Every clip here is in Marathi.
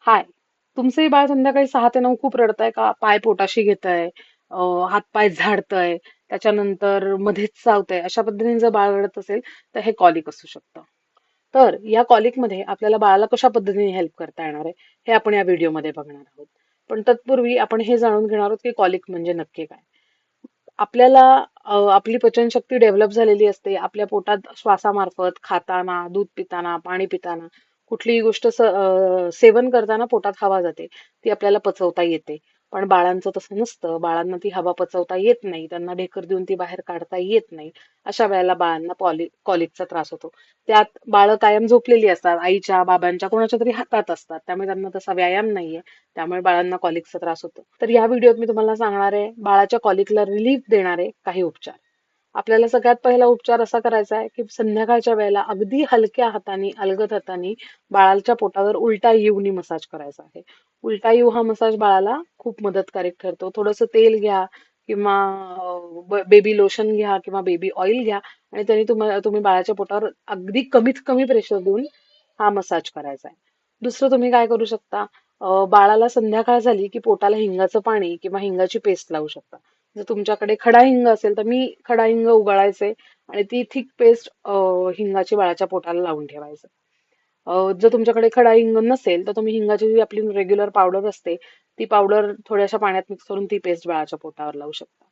हाय. तुमचंही बाळ संध्याकाळी 6 ते 9 खूप रडतंय का? पाय पोटाशी घेतंय, हातपाय झाडतंय, त्याच्यानंतर मध्येच चावतंय, अशा पद्धतीने जर बाळ रडत असेल तर हे कॉलिक असू शकतं. तर या कॉलिकमध्ये आपल्याला बाळाला कशा पद्धतीने हेल्प करता येणार आहे, हे आपण या व्हिडिओमध्ये बघणार आहोत. पण तत्पूर्वी आपण हे जाणून घेणार आहोत की कॉलिक म्हणजे नक्की काय. आपल्याला आपली पचनशक्ती डेव्हलप झालेली असते. आपल्या पोटात श्वासामार्फत, खाताना, दूध पिताना, पाणी पिताना, कुठलीही गोष्ट सेवन करताना पोटात हवा जाते. ती आपल्याला पचवता येते. पण बाळांचं तसं नसतं. बाळांना ती हवा पचवता येत नाही. त्यांना ढेकर देऊन ती बाहेर काढता येत नाही. अशा वेळेला बाळांना कॉलिकचा त्रास होतो. त्यात बाळं कायम झोपलेली असतात. आईच्या, बाबांच्या, कोणाच्या तरी हातात असतात. त्यामुळे त्यांना तसा व्यायाम नाहीये. त्यामुळे बाळांना कॉलिकचा त्रास होतो. तर या व्हिडिओत मी तुम्हाला सांगणार आहे बाळाच्या कॉलिकला रिलीफ देणारे काही उपचार. आपल्याला सगळ्यात पहिला उपचार असा करायचा आहे की संध्याकाळच्या वेळेला अगदी हलक्या हाताने, अलगद हाताने बाळाच्या पोटावर उलटा युनी मसाज करायचा आहे. उलटा यू हा मसाज बाळाला खूप मदतकारक ठरतो. थोडंसं तेल घ्या किंवा बेबी लोशन घ्या किंवा बेबी ऑइल घ्या आणि त्याने तुम्ही बाळाच्या पोटावर अगदी कमीत कमी प्रेशर देऊन हा मसाज करायचा आहे. दुसरं तुम्ही काय करू शकता, बाळाला संध्याकाळ झाली की पोटाला हिंगाचं पाणी किंवा हिंगाची पेस्ट लावू शकता. जर तुमच्याकडे खडा हिंग असेल तर मी खडा हिंग उगाळायचे आणि ती थिक पेस्ट हिंगाची बाळाच्या पोटाला लावून ठेवायचं. जर तुमच्याकडे खडा हिंग नसेल तर तुम्ही हिंगाची जी आपली रेग्युलर पावडर असते ती पावडर थोड्याशा पाण्यात मिक्स करून ती पेस्ट बाळाच्या पोटावर लावू शकता.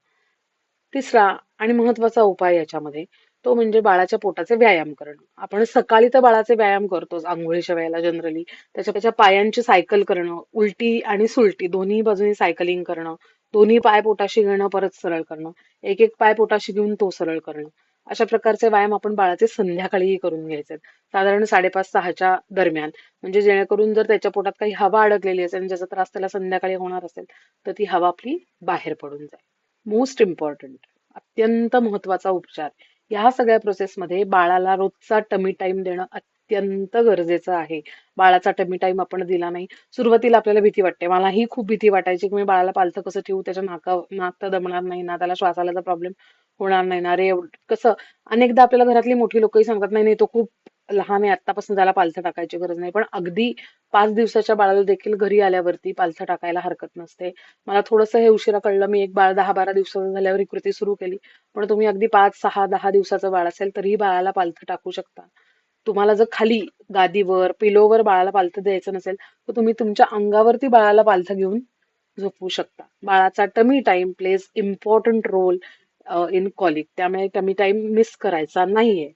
तिसरा आणि महत्वाचा उपाय याच्यामध्ये तो म्हणजे बाळाच्या पोटाचे व्यायाम करणं. आपण सकाळी तर बाळाचे व्यायाम करतोच आंघोळीच्या वेळेला जनरली. त्याच्या पायांची सायकल करणं, उलटी आणि सुलटी दोन्ही बाजूनी सायकलिंग करणं, दोन्ही पाय पोटाशी घेणं परत सरळ करणं, एक एक पाय पोटाशी घेऊन तो सरळ करणं. अशा प्रकारचे व्यायाम आपण बाळाचे संध्याकाळीही करून घ्यायचे. साधारण 5:30-6च्या दरम्यान. म्हणजे जेणेकरून जर त्याच्या पोटात काही हवा अडकलेली असेल आणि ज्याचा त्रास त्याला संध्याकाळी होणार असेल तर ती हवा आपली बाहेर पडून जाईल. मोस्ट इम्पॉर्टंट, अत्यंत महत्वाचा उपचार. या सगळ्या प्रोसेसमध्ये बाळाला रोजचा टमी टाइम देणं अत्यंत गरजेचं आहे. बाळाचा टमी टाइम आपण दिला नाही. सुरुवातीला आपल्याला भीती वाटते. मलाही खूप भीती वाटायची की मी बाळाला पालथं कसं ठेवू, त्याच्या नाक तर दमणार नाही ना, त्याला श्वासाला प्रॉब्लेम होणार नाही ना रे, कसं. अनेकदा आपल्याला घरातली मोठी लोकही सांगतात नाही नाही तो खूप लहान आहे, आत्तापासून त्याला पालथं टाकायची गरज नाही. पण अगदी 5 दिवसाच्या बाळाला देखील घरी आल्यावरती पालथं टाकायला हरकत नसते. मला थोडंसं हे उशिरा कळलं. मी एक बाळ 10-12 दिवसाचं झाल्यावर ही कृती सुरू केली. पण तुम्ही अगदी 5-6-10 दिवसाचं बाळ असेल तरीही बाळाला पालथं टाकू शकता. तुम्हाला जर खाली गादीवर, पिलोवर बाळाला पालथं द्यायचं नसेल तर तुम्ही तुमच्या अंगावरती बाळाला पालथं घेऊन झोपवू शकता. बाळाचा tummy time plays important role in colic. त्यामुळे टमी टाइम मिस करायचा नाहीये.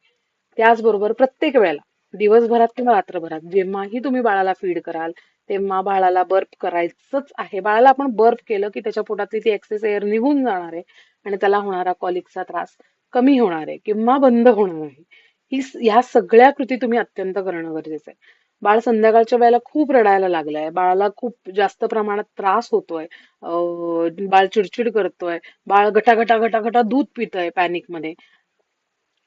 त्याचबरोबर प्रत्येक वेळेला दिवसभरात किंवा रात्रभरात जेव्हाही तुम्ही बाळाला फीड कराल तेव्हा बाळाला बर्प करायचंच आहे. बाळाला आपण बर्प केलं की त्याच्या पोटातली ती एक्सेस एअर निघून जाणार आहे आणि त्याला होणारा कॉलिकचा त्रास कमी होणार आहे किंवा बंद होणार आहे. ह्या सगळ्या कृती तुम्ही अत्यंत करणं गरजेचं आहे. बाळ संध्याकाळच्या वेळेला खूप रडायला लागलंय, बाळाला खूप जास्त प्रमाणात त्रास होतोय, बाळ चिडचिड करतोय, बाळ गटागटा गटागटा दूध पितंय पॅनिक मध्ये.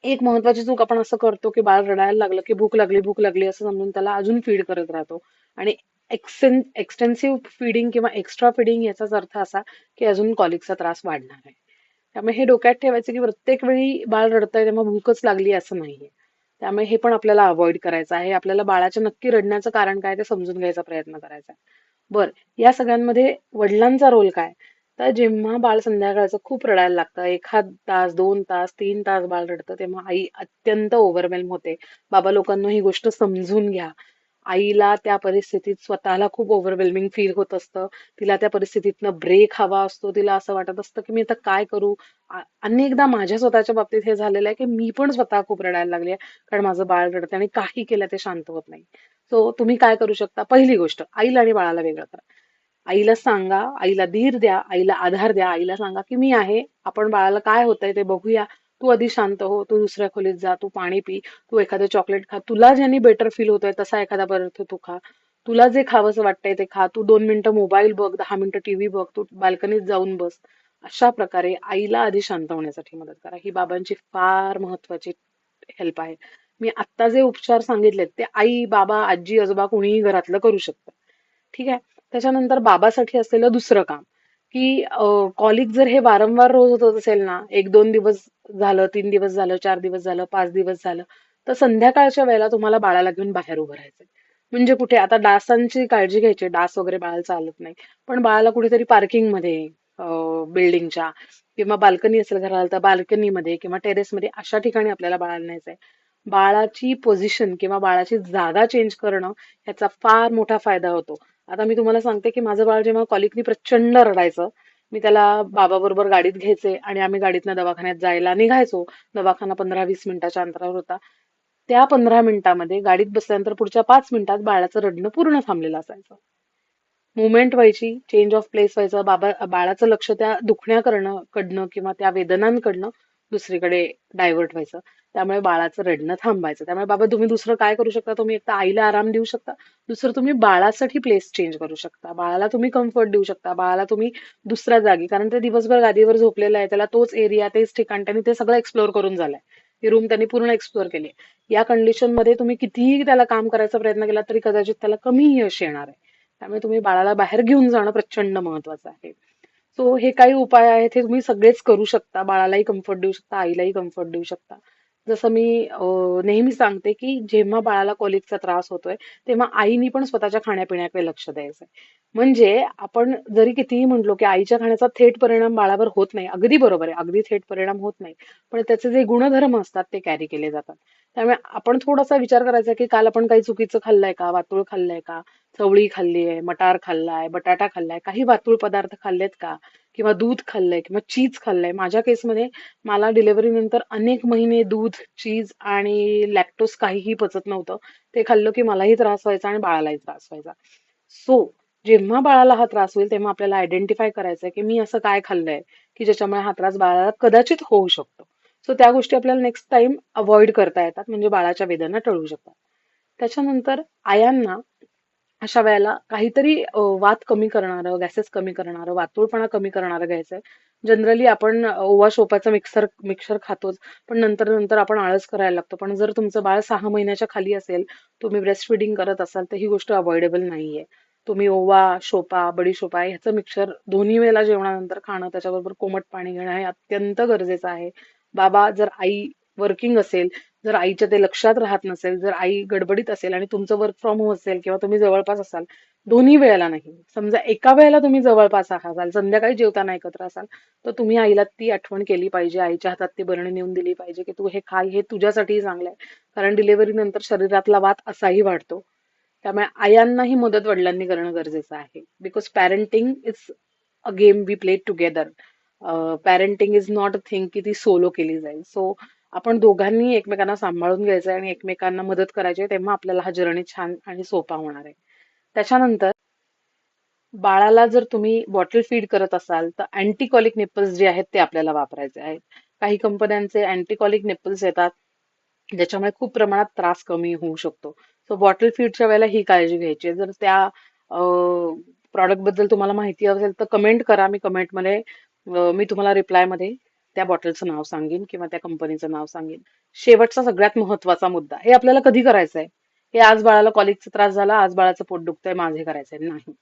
एक महत्वाची चूक आपण असं करतो की बाळ रडायला लागलं की भूक लागली असं समजून त्याला अजून फीड करत राहतो आणि एक्सटेन्सिव्ह फीडिंग किंवा एक्स्ट्रा फीडिंग याचाच अर्थ असा की अजून कॉलिकचा त्रास वाढणार आहे. त्यामुळे हे डोक्यात ठेवायचं की प्रत्येक वेळी बाळ रडतंय तेव्हा भूकच लागली असं नाहीये. त्यामुळे हे पण आपल्याला अवॉइड करायचं आहे. आपल्याला बाळाच्या नक्की रडण्याचं कारण काय ते समजून घ्यायचा प्रयत्न करायचा आहे. बर, या सगळ्यांमध्ये वडिलांचा रोल काय? तर जेव्हा बाळ संध्याकाळचं खूप रडायला लागतं, 1 तास, 2 तास, 3 तास बाळ रडतं, तेव्हा आई अत्यंत ओव्हरवेल्म होते. बाबा लोकांना ही गोष्ट समजून घ्या. आईला त्या परिस्थितीत स्वतःला खूप ओव्हरवेल्मिंग फील होत असतं. तिला त्या परिस्थितीतनं ब्रेक हवा असतो. तिला असं वाटत असतं की मी आता काय करू. अनेकदा माझ्या स्वतःच्या बाबतीत हे झालेलं आहे की मी पण स्वतः खूप रडायला लागली आहे, कारण माझं बाळ रडतं आणि काही केलं ते शांत होत नाही. सो तुम्ही काय करू शकता, पहिली गोष्ट आईला आणि बाळाला वेगळं करा. आईला सांगा, आईला धीर द्या, आईला आधार द्या, आईला सांगा की मी आहे, आपण बाळाला काय होतंय ते बघूया. तू आधी शांत हो, तू दुसऱ्या खोलीत जा, तू पाणी पी, तू एखादं चॉकलेट खा, तुला ज्याने बेटर फील होतोय तसा एखादा पदार्थ तू खा, तुला जे खावंसं वाटतंय ते खा, तू 2 मिनिटं मोबाईल बघ, 10 मिनिटं टीव्ही बघ, तू बाल्कनीत जाऊन बस. अशा प्रकारे आईला आधी शांत होण्यासाठी मदत करा. ही बाबांची फार महत्वाची हेल्प आहे. मी आत्ता जे उपचार सांगितलेत ते आई, बाबा, आजी, आजोबा कोणीही घरातलं करू शकतं. ठीक आहे. त्याच्यानंतर बाबासाठी असलेलं दुसरं काम की कॉलिक जर हे वारंवार रोज होत असेल ना, 1-2 दिवस झालं, 3 दिवस झालं, 4 दिवस झालं, 5 दिवस झालं, तर संध्याकाळच्या वेळेला तुम्हाला बाळाला घेऊन बाहेर उभं राहायचंय. म्हणजे कुठे आता डासांची काळजी घ्यायची, डास वगैरे बाळाला चालत नाही, पण बाळाला कुठेतरी पार्किंग मध्ये, बिल्डिंगच्या किंवा बाल्कनी असेल घराला तर बाल्कनीमध्ये किंवा टेरेसमध्ये अशा ठिकाणी आपल्याला बाळाला न्यायचंय. बाळाची पोझिशन किंवा बाळाची जागा चेंज करणं ह्याचा फार मोठा फायदा होतो. आता मी तुम्हाला सांगते की माझं बाळ जेव्हा कॉलिकनी प्रचंड रडायचं, मी त्याला बाबाबरोबर गाडीत घ्यायचे आणि आम्ही गाडीतनं दवाखान्यात जायला निघायचो. दवाखाना 15-20 मिनिटाच्या अंतरावर होता. त्या 15 मिनिटामध्ये गाडीत बसल्यानंतर पुढच्या 5 मिनिटात बाळाचं रडणं पूर्ण थांबलेलं असायचं. मुवमेंट व्हायची, चेंज ऑफ प्लेस व्हायचं, बाळाचं लक्ष त्या दुखण्याकडनं कडनं किंवा त्या वेदनांकडनं दुसरीकडे डायव्हर्ट व्हायचं. त्यामुळे बाळाचं रडणं थांबायचं. त्यामुळे बाबा तुम्ही दुसरं काय करू शकता, तुम्ही एक तर आईला आराम देऊ शकता, दुसरं तुम्ही बाळासाठी प्लेस चेंज करू शकता, बाळाला तुम्ही कम्फर्ट देऊ शकता, बाळाला तुम्ही दुसऱ्या जागी, कारण ते दिवसभर गादीवर झोपलेलं आहे, त्याला तोच एरिया तेच ठिकाण त्यांनी ते सगळं एक्सप्लोअर करून झालंय. ती रूम त्यांनी पूर्ण एक्सप्लोअर केली. या कंडिशन मध्ये तुम्ही कितीही त्याला काम करायचा प्रयत्न केला तरी कदाचित त्याला कमी यश येणार आहे. त्यामुळे तुम्ही बाळाला बाहेर घेऊन जाणं प्रचंड महत्वाचं आहे. सो हे काही उपाय आहेत, हे तुम्ही सगळेच करू शकता. बाळालाही कम्फर्ट देऊ शकता, आईलाही कम्फर्ट देऊ शकता. जसं मी नेहमी सांगते की जेव्हा बाळाला कॉलिकचा त्रास होतोय तेव्हा आईनी पण स्वतःच्या खाण्यापिण्याकडे लक्ष द्यायचंय. म्हणजे आपण जरी कितीही म्हटलो की आईच्या खाण्याचा थेट परिणाम बाळावर होत नाही, अगदी बरोबर आहे, अगदी थेट परिणाम होत नाही, पण त्याचे जे गुणधर्म असतात ते कॅरी केले जातात. त्यामुळे आपण थोडासा विचार करायचा की काल आपण काही चुकीचं खाल्लंय का, वातुळ खाल्लंय का, चवळी खाल्ली आहे, मटार खाल्लाय, बटाटा खाल्लाय, काही वातुळ पदार्थ खाल्लेत का, किंवा दूध खाल्लंय किंवा चीज खाल्लंय. माझ्या केसमध्ये मला डिलिव्हरी नंतर अनेक महिने दूध, चीज आणि लॅक्टोज काहीही पचत नव्हतं. ते खाल्लं की मलाही त्रास व्हायचा आणि बाळालाही त्रास व्हायचा. सो जेव्हा बाळाला हा त्रास होईल तेव्हा आपल्याला आयडेंटिफाय करायचंय की मी असं काय खाल्लंय की ज्याच्यामुळे हा त्रास बाळाला कदाचित होऊ शकतो. सो त्या गोष्टी आपल्याला नेक्स्ट टाइम अवॉइड करता येतात, म्हणजे बाळाच्या वेदना टळू शकतात. त्याच्यानंतर आयांना अशा वेळेला काहीतरी वात कमी करणारं, गॅसेस कमी करणारं, वातुळपणा कमी करणारं घ्यायचंय. जनरली आपण ओवा शोपाचं मिक्सर खातोच, पण नंतर नंतर आपण आळस करायला लागतो. पण जर तुमचं बाळ 6 महिन्याच्या खाली असेल, तुम्ही ब्रेस्ट फिडिंग करत असाल, तर ही गोष्ट अवॉइडेबल नाहीये. तुम्ही ओवा, शोपा, बडीशोपा ह्याचं मिक्सर दोन्ही वेळेला जेवणानंतर खाणं, त्याच्याबरोबर कोमट पाणी घेणं हे अत्यंत गरजेचं आहे. बाबा जर आई वर्किंग असेल, जर आईच्या ते लक्षात राहत नसेल, जर आई गडबडीत असेल आणि तुमचं वर्क फ्रॉम होम असेल किंवा तुम्ही जवळपास असाल, दोन्ही वेळेला नाही. समजा एका वेळेला तुम्ही जवळपास असाल, संध्याकाळी जेवताना एकत्र असाल, तर तुम्ही आईला ती आठवण केली पाहिजे, आईच्या हातात ती बरणी नेऊन दिली पाहिजे की तू हे खा, हे तुझ्यासाठीही चांगलं आहे. कारण डिलिव्हरी नंतर शरीरातला वात असाही वाढतो. त्यामुळे आयांनाही मदत वडिलांनी करणं गरजेचं आहे. Because parenting is a game we play together. Parenting is not a thing की ती सोलो केली जाईल. सो आपण दोघांनी एकमेकांना सांभाळून घ्यायचं आणि एकमेकांना मदत करायची आहे, तेव्हा आपल्याला हा जर्नी छान आणि सोपा होणार आहे. त्याच्यानंतर बाळाला जर तुम्ही बॉटल फीड करत असाल तर अँटीकॉलिक निप्पल्स जे आहेत ते आपल्याला वापरायचे आहेत. काही कंपन्यांचे अँटीकॉलिक निप्पल्स येतात ज्याच्यामुळे खूप प्रमाणात त्रास कमी होऊ शकतो. सो बॉटल फीडच्या वेळेला ही काळजी घ्यायची आहे. जर त्या प्रॉडक्ट बद्दल तुम्हाला माहिती असेल तर कमेंट करा. मी कमेंटमध्ये मी तुम्हाला रिप्लायमध्ये त्या बॉटलचं नाव सांगेन किंवा त्या कंपनीचं नाव सांगेन. शेवटचा सगळ्यात महत्वाचा मुद्दा, हे आपल्याला कधी करायचंय? हे आज बाळाला कॉलिकचा त्रास झाला, आज बाळाचं पोट दुखतंय, माझे करायचंय नाही.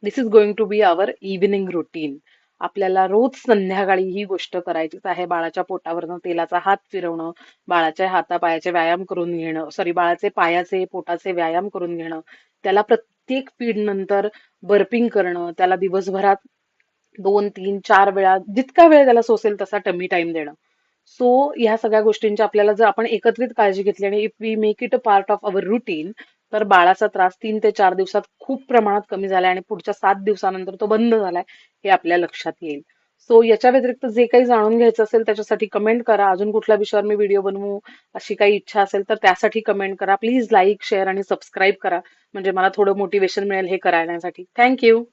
This is going to be our evening routine. आपल्याला रोज संध्याकाळी ही गोष्ट करायचीच आहे. बाळाच्या पोटावरनं तेलाचा हात फिरवणं, बाळाच्या हातापायाचे व्यायाम करून घेणं, सॉरी बाळाचे पायाचे पोटाचे व्यायाम करून घेणं, त्याला प्रत्येक फीड नंतर बर्पिंग करणं, त्याला दिवसभरात 2, 3, 4 वेळा जितका वेळ त्याला सोसेल तसा टमी टाइम देणं. सो ह्या सगळ्या गोष्टींची आपल्याला जर आपण एकत्रित काळजी घेतली आणि if we make it a part of our routine, तर बाळाचा त्रास 3 ते 4 दिवसात खूप प्रमाणात कमी झालाय आणि पुढच्या 7 दिवसानंतर तो बंद झालाय हे आपल्या लक्षात येईल. सो याच्या व्यतिरिक्त जे काही जाणून घ्यायचं असेल त्याच्यासाठी कमेंट करा. अजून कुठल्या विषयावर मी व्हिडिओ बनवू अशी काही इच्छा असेल तर त्यासाठी कमेंट करा. प्लीज लाईक, शेअर आणि सबस्क्राईब करा, म्हणजे मला थोडं मोटिवेशन मिळेल हे करण्यासाठी. थँक्यू.